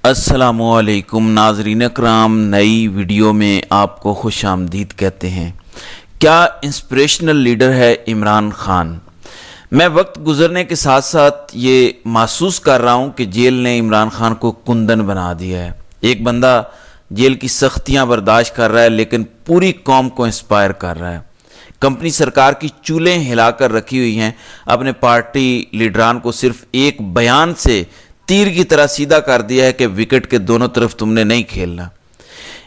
السلام علیکم ناظرین اکرام، نئی ویڈیو میں آپ کو خوش آمدید کہتے ہیں۔ کیا انسپریشنل لیڈر ہے عمران خان؟ میں وقت گزرنے کے ساتھ ساتھ یہ محسوس کر رہا ہوں کہ جیل نے عمران خان کو کندن بنا دیا ہے۔ ایک بندہ جیل کی سختیاں برداشت کر رہا ہے لیکن پوری قوم کو انسپائر کر رہا ہے۔ کمپنی سرکار کی چولیں ہلا کر رکھی ہوئی ہیں، اپنے پارٹی لیڈران کو صرف ایک بیان سے تیر کی طرح سیدھا کر دیا ہے کہ وکٹ کے دونوں طرف تم نے نہیں کھیلنا۔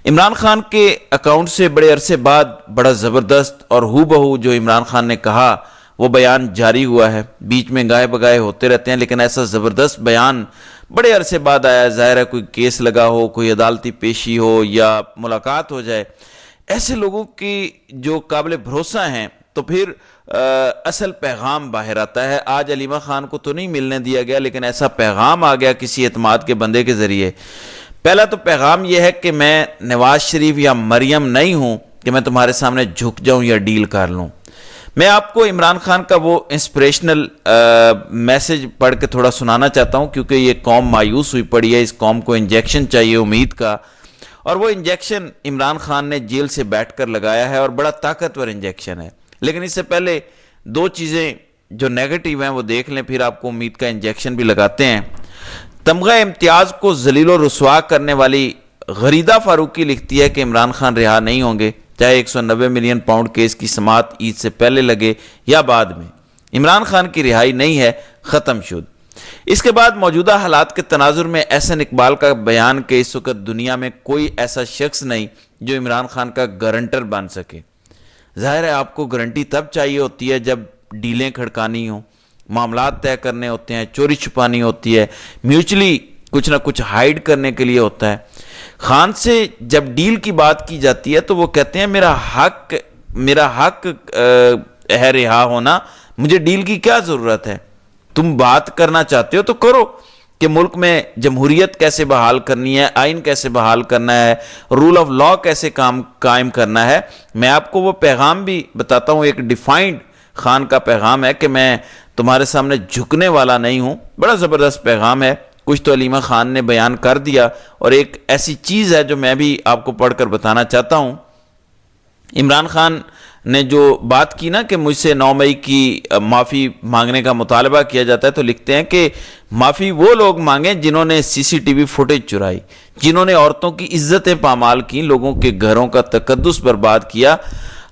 عمران خان کے اکاؤنٹ سے بڑے عرصے بعد بڑا زبردست اور ہو بہو جو عمران خان نے کہا وہ بیان جاری ہوا ہے۔ بیچ میں گائے بگائے ہوتے رہتے ہیں لیکن ایسا زبردست بیان بڑے عرصے بعد آیا ہے۔ ظاہر ہے کوئی کیس لگا ہو، کوئی عدالتی پیشی ہو یا ملاقات ہو جائے، ایسے لوگوں کی جو قابل بھروسہ ہیں تو پھر اصل پیغام باہر آتا ہے۔ آج علیمہ خان کو تو نہیں ملنے دیا گیا لیکن ایسا پیغام آ گیا کسی اعتماد کے بندے کے ذریعے۔ پہلا تو پیغام یہ ہے کہ میں نواز شریف یا مریم نہیں ہوں کہ میں تمہارے سامنے جھک جاؤں یا ڈیل کر لوں۔ میں آپ کو عمران خان کا وہ انسپریشنل میسج پڑھ کے تھوڑا سنانا چاہتا ہوں کیونکہ یہ قوم مایوس ہوئی پڑی ہے، اس قوم کو انجیکشن چاہیے امید کا، اور وہ انجیکشن عمران خان نے جیل سے بیٹھ کر لگایا ہے اور بڑا طاقتور انجیکشن ہے۔ لیکن اس سے پہلے دو چیزیں جو نیگیٹیو ہیں وہ دیکھ لیں، پھر آپ کو امید کا انجیکشن بھی لگاتے ہیں۔ تمغہ امتیاز کو ذلیل و رسوا کرنے والی غریدہ فاروقی لکھتی ہے کہ عمران خان رہا نہیں ہوں گے، چاہے 190 ملین پاؤنڈ کیس کی سماعت عید سے پہلے لگے یا بعد میں۔ عمران خان کی رہائی نہیں ہے، ختم شد۔ اس کے بعد موجودہ حالات کے تناظر میں احسن اقبال کا بیان کہ اس وقت دنیا میں کوئی ایسا شخص نہیں جو عمران خان کا گارنٹر بن سکے۔ ظاہر ہے آپ کو گارنٹی تب چاہیے ہوتی ہے جب ڈیلیں کھڑکانی ہوں، معاملات طے کرنے ہوتے ہیں، چوری چھپانی ہوتی ہے، میوچلی کچھ نہ کچھ ہائیڈ کرنے کے لیے ہوتا ہے۔ خان سے جب ڈیل کی بات کی جاتی ہے تو وہ کہتے ہیں میرا حق ہے رہا ہونا، مجھے ڈیل کی کیا ضرورت ہے؟ تم بات کرنا چاہتے ہو تو کرو کہ ملک میں جمہوریت کیسے بحال کرنی ہے، آئین کیسے بحال کرنا ہے، رول آف لا کیسے قائم کرنا ہے۔ میں آپ کو وہ پیغام بھی بتاتا ہوں، ایک ڈیفائنڈ خان کا پیغام ہے کہ میں تمہارے سامنے جھکنے والا نہیں ہوں۔ بڑا زبردست پیغام ہے، کچھ تو علیمہ خان نے بیان کر دیا، اور ایک ایسی چیز ہے جو میں بھی آپ کو پڑھ کر بتانا چاہتا ہوں۔ عمران خان نے جو بات کی نا کہ مجھ سے 9 مئی کی معافی مانگنے کا مطالبہ کیا جاتا ہے، تو لکھتے ہیں کہ معافی وہ لوگ مانگیں جنہوں نے CCTV فوٹیج چرائی، جنہوں نے عورتوں کی عزتیں پامال کی، لوگوں کے گھروں کا تقدس برباد کیا،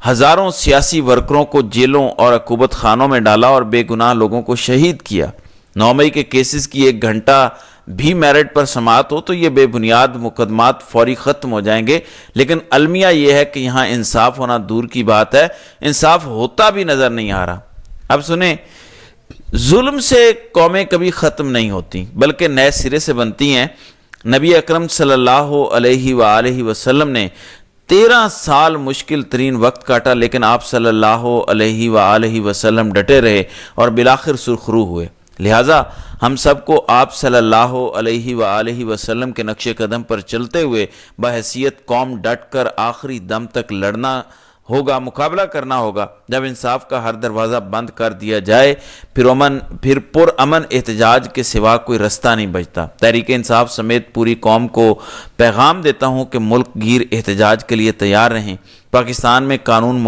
ہزاروں سیاسی ورکروں کو جیلوں اور عقوبت خانوں میں ڈالا اور بے گناہ لوگوں کو شہید کیا۔ 9 مئی کے کیسز کی 1 گھنٹہ بھی میرٹ پر سماعت ہو تو یہ بے بنیاد مقدمات فوری ختم ہو جائیں گے، لیکن المیہ یہ ہے کہ یہاں انصاف ہونا دور کی بات ہے، انصاف ہوتا بھی نظر نہیں آ رہا۔ اب سنیں، ظلم سے قومیں کبھی ختم نہیں ہوتی بلکہ نئے سرے سے بنتی ہیں۔ نبی اکرم صلی اللہ علیہ وآلہ وسلم نے 13 سال مشکل ترین وقت کاٹا، لیکن آپ صلی اللہ علیہ وآلہ وسلم ڈٹے رہے اور بالآخر سرخرو ہوئے۔ لہٰذا ہم سب کو آپ صلی اللہ علیہ وآلہ وسلم کے نقش قدم پر چلتے ہوئے بحیثیت قوم ڈٹ کر آخری دم تک لڑنا ہوگا، مقابلہ کرنا ہوگا۔ جب انصاف کا ہر دروازہ بند کر دیا جائے پھر پرامن احتجاج کے سوا کوئی رستہ نہیں بچتا۔ تحریک انصاف سمیت پوری قوم کو پیغام دیتا ہوں کہ ملک گیر احتجاج کے لیے تیار رہیں۔ پاکستان میں قانون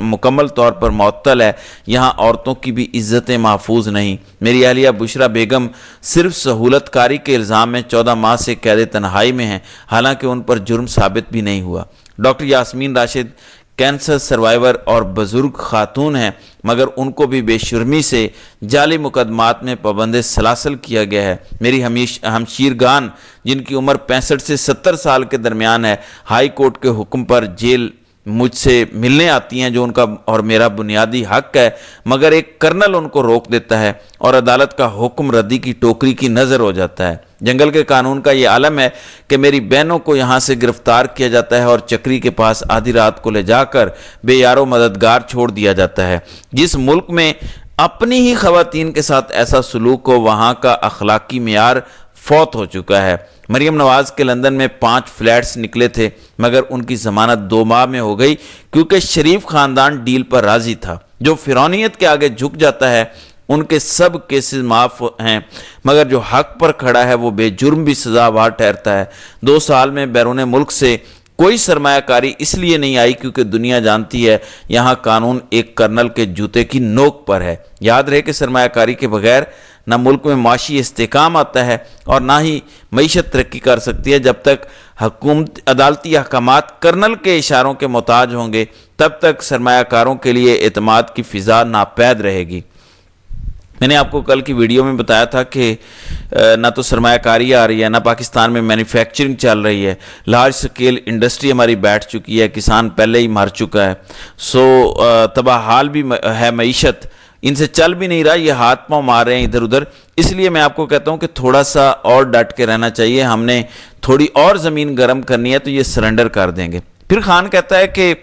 مکمل طور پر معطل ہے، یہاں عورتوں کی بھی عزتیں محفوظ نہیں۔ میری اہلیہ بشرا بیگم صرف سہولت کاری کے الزام میں 14 ماہ سے قید تنہائی میں ہیں، حالانکہ ان پر جرم ثابت بھی نہیں ہوا۔ Doctor Yasmin Rashid cancer survivor اور بزرگ خاتون ہیں، مگر ان کو بھی بے شرمی سے جعلی مقدمات میں پابند سلاسل کیا گیا ہے۔ میری ہمشیرگان جن کی عمر 65 سے 70 سال کے درمیان ہے، ہائی کورٹ کے حکم پر جیل مجھ سے ملنے آتی ہیں جو ان کا اور میرا بنیادی حق ہے، مگر ایک کرنل ان کو روک دیتا ہے اور عدالت کا حکم ردی کی ٹوکری کی نظر ہو جاتا ہے۔ جنگل کے قانون کا یہ عالم ہے کہ میری بہنوں کو یہاں سے گرفتار کیا جاتا ہے اور چکری کے پاس آدھی رات کو لے جا کر بے یار و مددگار چھوڑ دیا جاتا ہے۔ جس ملک میں اپنی ہی خواتین کے ساتھ ایسا سلوک ہو، وہاں کا اخلاقی معیار فوت ہو چکا ہے۔ مریم نواز کے لندن میں 5 فلیٹس نکلے تھے مگر ان کی ضمانت 2 ماہ میں ہو گئی کیونکہ شریف خاندان ڈیل پر راضی تھا۔ جو فرعونیت کے آگے جھک جاتا ہے ان کے سب کیسز معاف ہیں، مگر جو حق پر کھڑا ہے وہ بے جرم بھی سزاوار ٹھہرتا ہے۔ 2 سال میں بیرون ملک سے کوئی سرمایہ کاری اس لیے نہیں آئی کیونکہ دنیا جانتی ہے یہاں قانون ایک کرنل کے جوتے کی نوک پر ہے۔ یاد رہے کہ سرمایہ کاری کے بغیر نہ ملک میں معاشی استحکام آتا ہے اور نہ ہی معیشت ترقی کر سکتی ہے۔ جب تک حکومت عدالتی احکامات کرنل کے اشاروں کے محتاج ہوں گے تب تک سرمایہ کاروں کے لیے اعتماد کی فضا ناپید رہے گی۔ میں نے آپ کو کل کی ویڈیو میں بتایا تھا کہ نہ تو سرمایہ کاری آ رہی ہے، نہ پاکستان میں مینوفیکچرنگ چل رہی ہے، لارج سکیل انڈسٹری ہماری بیٹھ چکی ہے، کسان پہلے ہی مر چکا ہے، تباہ حال بھی ہے معیشت، ان سے چل بھی نہیں رہا، یہ ہاتھ پاؤں مار رہے ہیں ادھر ادھر۔ اس لیے میں آپ کو کہتا ہوں کہ تھوڑا سا اور ڈٹ کے رہنا چاہیے، ہم نے تھوڑی اور زمین گرم کرنی ہے تو یہ سرنڈر کر دیں گے۔ پھر خان کہتا ہے کہ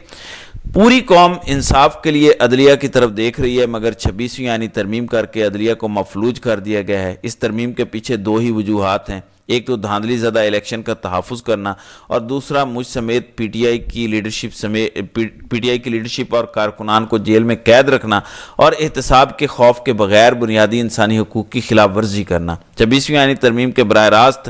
پوری قوم انصاف کے لیے عدلیہ کی طرف دیکھ رہی ہے، مگر 26ویں آئینی ترمیم کر کے عدلیہ کو مفلوج کر دیا گیا ہے۔ اس ترمیم کے پیچھے 2 ہی وجوہات ہیں، ایک تو دھاندلی زدہ الیکشن کا تحفظ کرنا اور دوسرا مجھ سمیت پی ٹی آئی کی لیڈرشپ اور کارکنان کو جیل میں قید رکھنا اور احتساب کے خوف کے بغیر بنیادی انسانی حقوق کی خلاف ورزی کرنا۔ 26ویں آئینی ترمیم کے براہ راست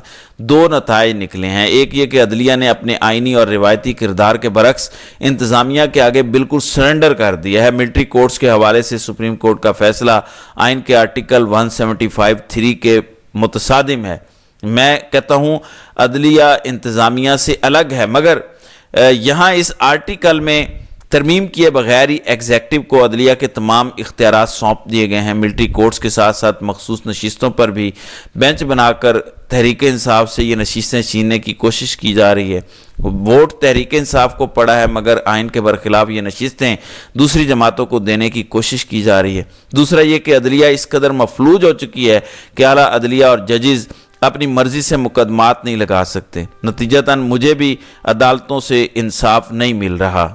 2 نتائج نکلے ہیں، ایک یہ کہ عدلیہ نے اپنے آئینی اور روایتی کردار کے برعکس انتظامیہ کے آگے بالکل سرنڈر کر دیا ہے۔ ملٹری کورٹس کے حوالے سے سپریم کورٹ کا فیصلہ آئین کے آرٹیکل 175(3) کے متصادم ہے۔ میں کہتا ہوں عدلیہ انتظامیہ سے الگ ہے، مگر یہاں اس آرٹیکل میں ترمیم کیے بغیر ہی ایگزیکٹو کو عدلیہ کے تمام اختیارات سونپ دیے گئے ہیں۔ ملٹری کورٹس کے ساتھ ساتھ مخصوص نشستوں پر بھی بینچ بنا کر تحریک انصاف سے یہ نشستیں چھیننے کی کوشش کی جا رہی ہے۔ ووٹ تحریک انصاف کو پڑا ہے، مگر آئین کے برخلاف یہ نشستیں دوسری جماعتوں کو دینے کی کوشش کی جا رہی ہے۔ دوسرا یہ کہ عدلیہ اس قدر مفلوج ہو چکی ہے کہ اعلیٰ عدلیہ اور ججز اپنی مرضی سے مقدمات نہیں لگا سکتے، نتیجتاً مجھے بھی عدالتوں سے انصاف نہیں مل رہا۔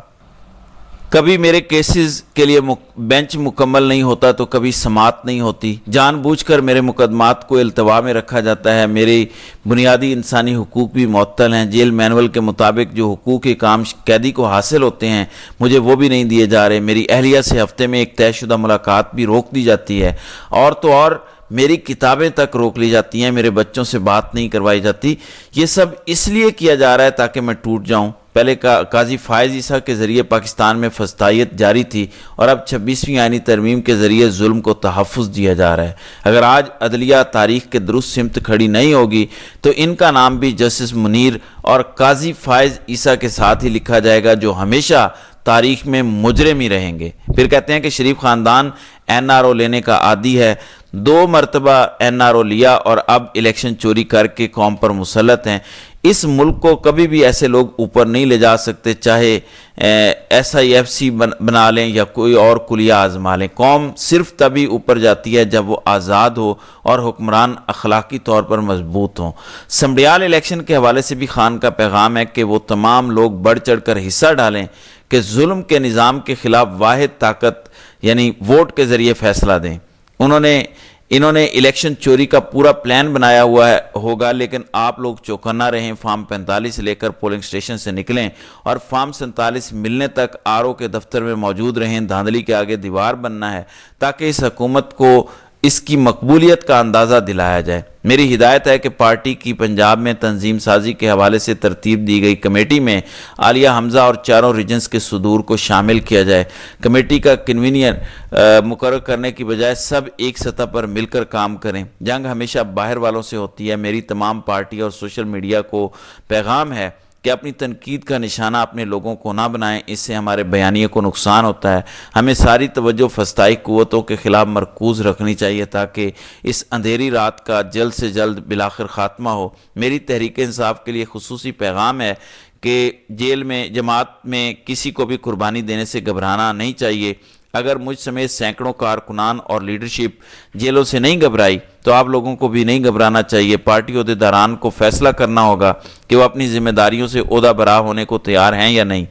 کبھی میرے کیسز کے لیے بینچ مکمل نہیں ہوتا تو کبھی سماعت نہیں ہوتی، جان بوجھ کر میرے مقدمات کو التوا میں رکھا جاتا ہے۔ میرے بنیادی انسانی حقوق بھی معطل ہیں، جیل مینول کے مطابق جو حقوق کام قیدی کو حاصل ہوتے ہیں مجھے وہ بھی نہیں دیے جا رہے۔ میری اہلیہ سے ہفتے میں ایک طے شدہ ملاقات بھی روک دی جاتی ہے، اور تو اور میری کتابیں تک روک لی جاتی ہیں، میرے بچوں سے بات نہیں کروائی جاتی۔ یہ سب اس لیے کیا جا رہا ہے تاکہ میں ٹوٹ جاؤں۔ پہلے قاضی فائز عیسیٰ کے ذریعے پاکستان میں فسطائیت جاری تھی اور اب 26ویں آئینی ترمیم کے ذریعے ظلم کو تحفظ دیا جا رہا ہے۔ اگر آج عدلیہ تاریخ کے درست سمت کھڑی نہیں ہوگی تو ان کا نام بھی جسٹس منیر اور قاضی فائز عیسیٰ کے ساتھ ہی لکھا جائے گا، جو ہمیشہ تاریخ میں مجرم ہی رہیں گے۔ پھر کہتے ہیں کہ شریف خاندان این آر او لینے کا عادی ہے، 2 مرتبہ این آر او لیا اور اب الیکشن چوری کر کے قوم پر مسلط ہیں۔ اس ملک کو کبھی بھی ایسے لوگ اوپر نہیں لے جا سکتے، چاہے SIFC بنا لیں یا کوئی اور کلیہ آزما لیں۔ قوم صرف تبھی اوپر جاتی ہے جب وہ آزاد ہو اور حکمران اخلاقی طور پر مضبوط ہوں۔ سمڈیال الیکشن کے حوالے سے بھی خان کا پیغام ہے کہ وہ تمام لوگ بڑھ چڑھ کر حصہ ڈالیں کہ ظلم کے نظام کے خلاف واحد طاقت یعنی ووٹ کے ذریعے فیصلہ دیں۔ انہوں نے الیکشن چوری کا پورا پلان بنایا ہوا ہوگا، لیکن آپ لوگ چوکنا رہیں، فارم 45 لے کر پولنگ سٹیشن سے نکلیں اور فارم 47 ملنے تک RO کے دفتر میں موجود رہیں۔ دھاندلی کے آگے دیوار بننا ہے تاکہ اس حکومت کو اس کی مقبولیت کا اندازہ دلایا جائے۔ میری ہدایت ہے کہ پارٹی کی پنجاب میں تنظیم سازی کے حوالے سے ترتیب دی گئی کمیٹی میں عالیہ حمزہ اور چاروں ریجنز کے صدور کو شامل کیا جائے۔ کمیٹی کا کنوینئر مقرر کرنے کی بجائے سب ایک سطح پر مل کر کام کریں۔ جنگ ہمیشہ باہر والوں سے ہوتی ہے۔ میری تمام پارٹی اور سوشل میڈیا کو پیغام ہے کہ اپنی تنقید کا نشانہ اپنے لوگوں کو نہ بنائیں، اس سے ہمارے بیانیے کو نقصان ہوتا ہے۔ ہمیں ساری توجہ فسطائی قوتوں کے خلاف مرکوز رکھنی چاہیے تاکہ اس اندھیری رات کا جلد سے جلد بالآخر خاتمہ ہو۔ میری تحریک انصاف کے لیے خصوصی پیغام ہے کہ جیل میں جماعت میں کسی کو بھی قربانی دینے سے گھبرانا نہیں چاہیے۔ اگر مجھ سمیت سینکڑوں کارکنان اور لیڈرشپ جیلوں سے نہیں گھبرائی تو آپ لوگوں کو بھی نہیں گھبرانا چاہیے۔ پارٹی عہدیداران کو فیصلہ کرنا ہوگا کہ وہ اپنی ذمہ داریوں سے عہدہ برا ہونے کو تیار ہیں یا نہیں۔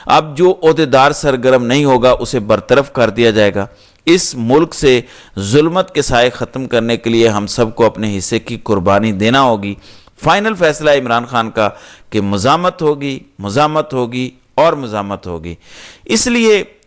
اب جو عہدیدار سرگرم نہیں ہوگا اسے برطرف کر دیا جائے گا۔ اس ملک سے ظلمت کے سائے ختم کرنے کے لیے ہم سب کو اپنے حصے کی قربانی دینا ہوگی۔ فائنل فیصلہ عمران خان کا کہ مزاحمت ہوگی اور مزاحمت ہوگی۔ اس لیے